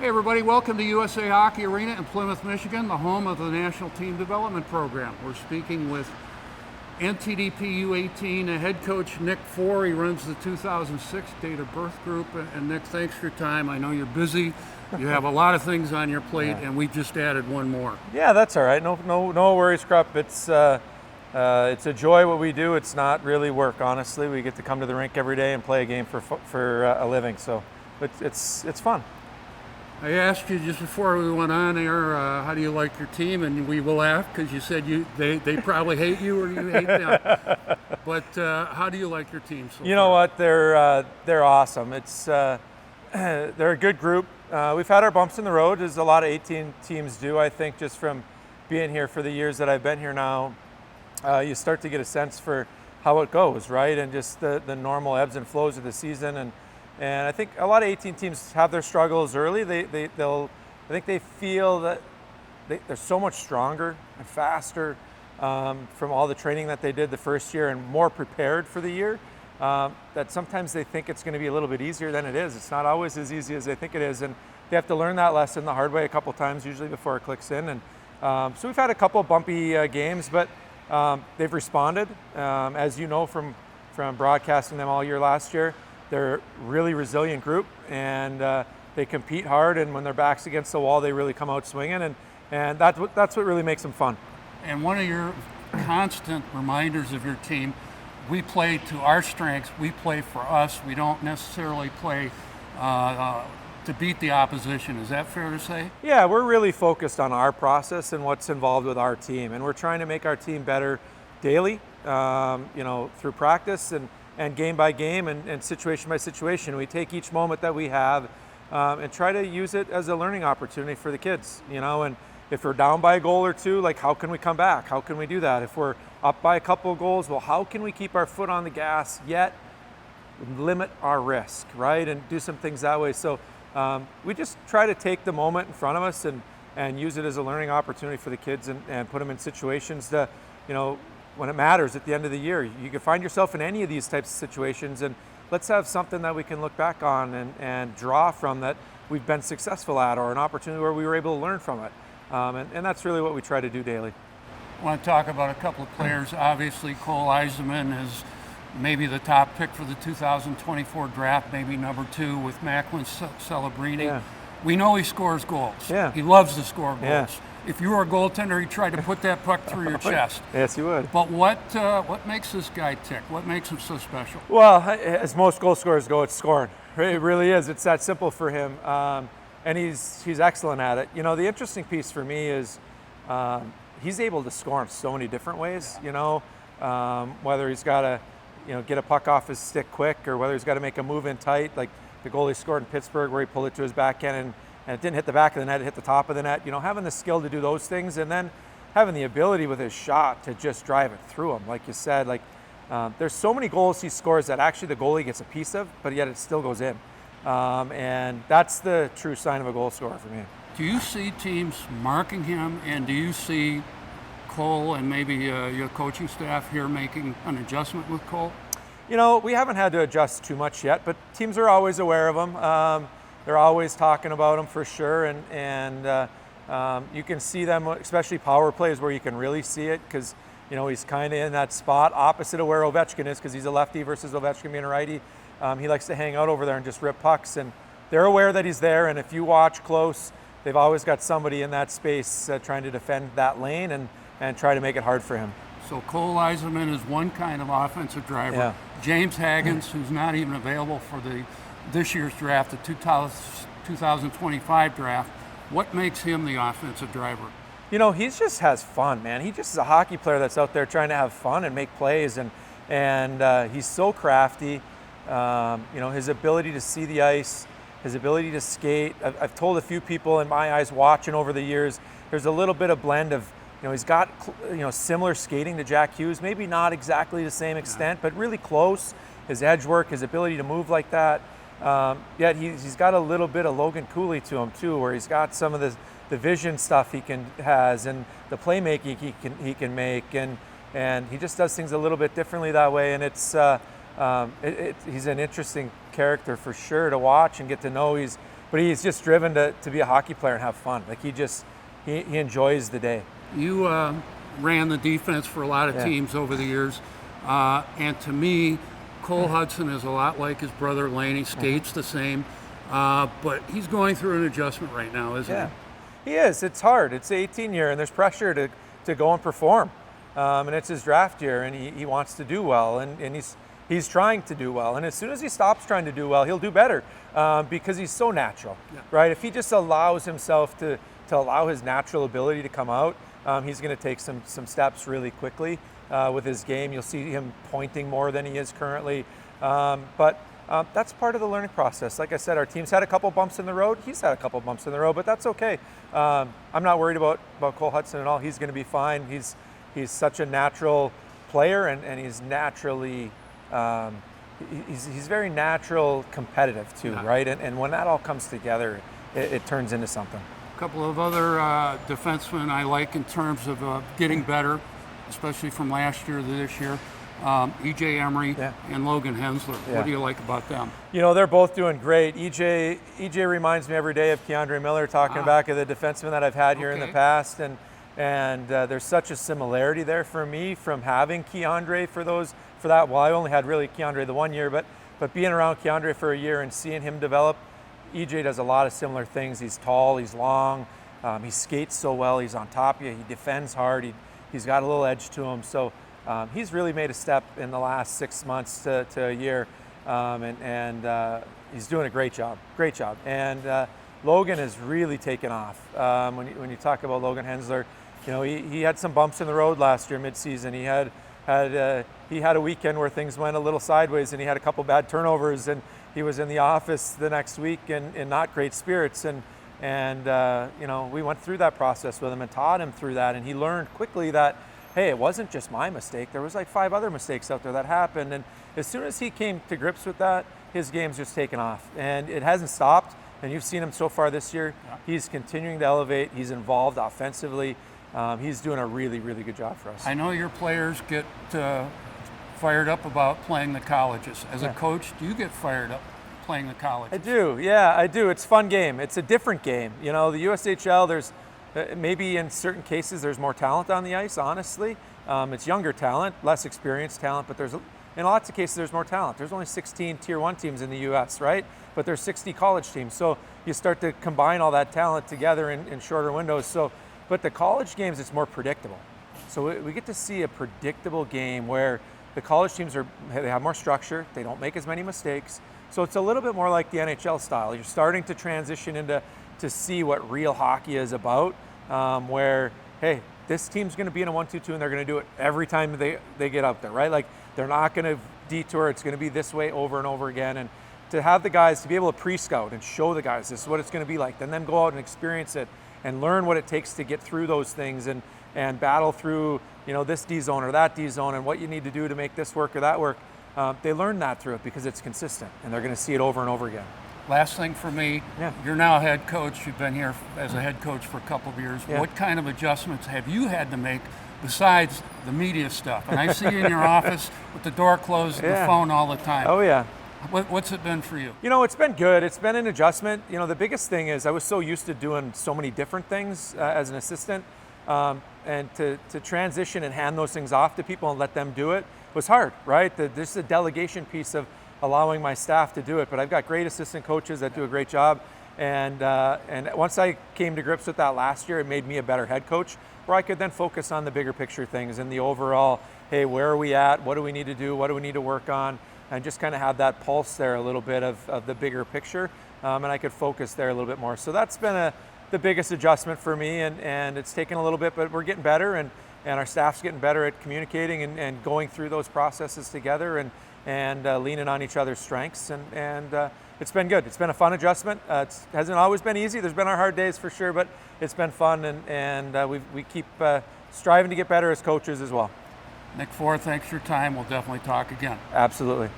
Hey everybody, welcome to USA Hockey Arena in Plymouth, Michigan, the home of the National Team Development Program. We're speaking with NTDP U18 head coach Nick Fohr. He runs the 2006 date of birth group. And Nick, thanks for your time. I know you're busy. You have a lot of things on your plate, and we just added one more. Yeah, that's all right. No worries, Krupp. It's a joy what we do. It's not really work, honestly. We get to come to the rink every day and play a game for a living. So it's fun. I asked you just before we went on air, how do you like your team? And we will laugh because you said they probably hate you or you hate them. But how do you like your team so far? You know what? They're awesome. They're a good group. We've had our bumps in the road, as a lot of 18 teams do. I think just from being here for the years that I've been here now, you start to get a sense for how it goes, right? And just the normal ebbs and flows of the season. And I think a lot of 18 teams have their struggles early. I think they feel that they're so much stronger and faster from all the training that they did the first year and more prepared for the year, that sometimes they think it's going to be a little bit easier than it is. It's not always as easy as they think it is. And they have to learn that lesson the hard way a couple times, usually before it clicks in. And so we've had a couple bumpy games, but they've responded. As you know from broadcasting them all year last year, they're a really resilient group, and they compete hard, and when their back's against the wall, they really come out swinging, and that's what really makes them fun. And one of your constant reminders of your team, we play to our strengths, we play for us, we don't necessarily play to beat the opposition. Is that fair to say? Yeah, we're really focused on our process and what's involved with our team, and we're trying to make our team better daily, through practice and game by game and situation by situation. We take each moment that we have and try to use it as a learning opportunity for the kids, and if we're down by a goal or two, like, how can we come back? How can we do that? If we're up by a couple of goals, well, how can we keep our foot on the gas yet limit our risk, right? And do some things that way. So we just try to take the moment in front of us and use it as a learning opportunity for the kids and put them in situations that, when it matters at the end of the year. You can find yourself in any of these types of situations, and let's have something that we can look back on and draw from that we've been successful at, or an opportunity where we were able to learn from it. And that's really what we try to do daily. I want to talk about a couple of players. Obviously, Cole Eiserman is maybe the top pick for the 2024 draft, maybe number 2 with Macklin Celebrini. Yeah. We know he scores goals. Yeah. He loves to score goals. Yeah. If you were a goaltender, he'd try to put that puck through your chest. Yes, he would. But what makes this guy tick? What makes him so special? Well, as most goal scorers go, it's scoring. It really is. It's that simple for him. And he's excellent at it. The interesting piece for me is he's able to score in so many different ways, whether he's got to, get a puck off his stick quick, or whether he's got to make a move in tight, like the goal he scored in Pittsburgh where he pulled it to his backhand and it didn't hit the back of the net, it hit the top of the net. Having the skill to do those things, and then having the ability with his shot to just drive it through him. Like you said, there's so many goals he scores that actually the goalie gets a piece of, but yet it still goes in. And that's the true sign of a goal scorer for me. Do you see teams marking him, and do you see Cole and maybe your coaching staff here making an adjustment with Cole? We haven't had to adjust too much yet, but teams are always aware of him. They're always talking about him for sure, and you can see them, especially power plays, where you can really see it, because he's kind of in that spot opposite of where Ovechkin is, because he's a lefty versus Ovechkin being a righty. He likes to hang out over there and just rip pucks, and they're aware that he's there. And if you watch close, they've always got somebody in that space trying to defend that lane and try to make it hard for him. So Cole Eiserman is one kind of offensive driver. Yeah. James Hagens, who's not even available for this year's draft, the 2025 draft, what makes him the offensive driver? He just has fun, man. He just is a hockey player that's out there trying to have fun and make plays, and he's so crafty. His ability to see the ice, his ability to skate. I've told a few people in my eyes watching over the years, there's a little bit of blend of, he's got, similar skating to Jack Hughes, maybe not exactly the same extent, but really close. His edge work, his ability to move like that. Yet he's got a little bit of Logan Cooley to him too, where he's got some of the vision stuff has, and the playmaking he can make, and he just does things a little bit differently that way. And he's an interesting character for sure to watch and get to know. but he's just driven to be a hockey player and have fun. Like he enjoys the day. You ran the defense for a lot of teams over the years, and to me, Cole Hutson is a lot like his brother Lane. He skates the same, but he's going through an adjustment right now, isn't he? He is. It's hard. It's 18 year, and there's pressure to go and perform. And it's his draft year, and he wants to do well, and he's trying to do well. And as soon as he stops trying to do well, he'll do better because he's so natural, right? If he just allows himself to allow his natural ability to come out, he's going to take some steps really quickly with his game. You'll see him pointing more than he is currently, but that's part of the learning process. Like I said, our team's had a couple bumps in the road. He's had a couple bumps in the road, but that's okay. I'm not worried about Cole Hutson at all. He's going to be fine. He's such a natural player, and he's naturally he's very natural competitive too, right? And when that all comes together, it turns into something. A couple of other defensemen I like in terms of getting better, especially from last year to this year. E.J. Emery and Logan Hensler. What do you like about them? They're both doing great. E.J. reminds me every day of Keandre Miller, talking back of the defensemen that I've had here in the past, and there's such a similarity there for me from having Keandre for that. Well, I only had really Keandre the 1 year, but being around Keandre for a year and seeing him develop, E.J. does a lot of similar things. He's tall, he's long, he skates so well, he's on top of you, he defends hard, he's got a little edge to him. So he's really made a step in the last 6 months to a year, and he's doing a great job. And Logan has really taken off. When you talk about Logan Hensler, he had some bumps in the road last year midseason. He had a weekend where things went a little sideways, and he had a couple bad turnovers, and he was in the office the next week in not great spirits. And we went through that process with him and taught him through that, and he learned quickly that, hey, it wasn't just my mistake. There was like 5 other mistakes out there that happened. And as soon as he came to grips with that, his game's just taken off. And it hasn't stopped. And you've seen him so far this year. He's continuing to elevate. He's involved offensively. He's doing a really, really good job for us. I know your players get fired up about playing the colleges. As a coach, do you get fired up playing the colleges? I do. It's a fun game. It's a different game. The USHL, there's maybe in certain cases there's more talent on the ice, honestly. It's younger talent, less experienced talent, but in lots of cases there's more talent. There's only 16 Tier 1 teams in the U.S., right? But there's 60 college teams. So you start to combine all that talent together in shorter windows. But the college games, it's more predictable. So we get to see a predictable game where the college teams they have more structure, they don't make as many mistakes. So it's a little bit more like the NHL style. You're starting to transition to see what real hockey is about, where, hey, this team's going to be in a 1-2-2 and they're going to do it every time they get out there, right? Like they're not going to detour. It's going to be this way over and over again. And to have the guys to be able to pre-scout and show the guys this is what it's going to be like, and then go out and experience it and learn what it takes to get through those things and battle through, this D zone or that D zone and what you need to do to make this work or that work. They learn that through it because it's consistent and they're going to see it over and over again. Last thing for me, you're now a head coach. You've been here as a head coach for a couple of years. What kind of adjustments have you had to make besides the media stuff? And I see you in your office with the door closed and the phone all the time. Oh, yeah. What's it been for you? It's been good. It's been an adjustment. The biggest thing is I was so used to doing so many different things as an assistant, and to transition and hand those things off to people and let them do it was hard, right? This is a delegation piece of allowing my staff to do it, but I've got great assistant coaches that do a great job. And once I came to grips with that last year, it made me a better head coach, where I could then focus on the bigger picture things and the overall, hey, where are we at? What do we need to do? What do we need to work on? And just kind of have that pulse there a little bit of the bigger picture, and I could focus there a little bit more. So that's been the biggest adjustment for me, and it's taken a little bit, but we're getting better, and our staff's getting better at communicating and going through those processes together and leaning on each other's strengths, and it's been good. It's been a fun adjustment. It hasn't always been easy. There's been our hard days for sure, but it's been fun, and we keep striving to get better as coaches as well. Nick Fohr, thanks for your time. We'll definitely talk again. Absolutely.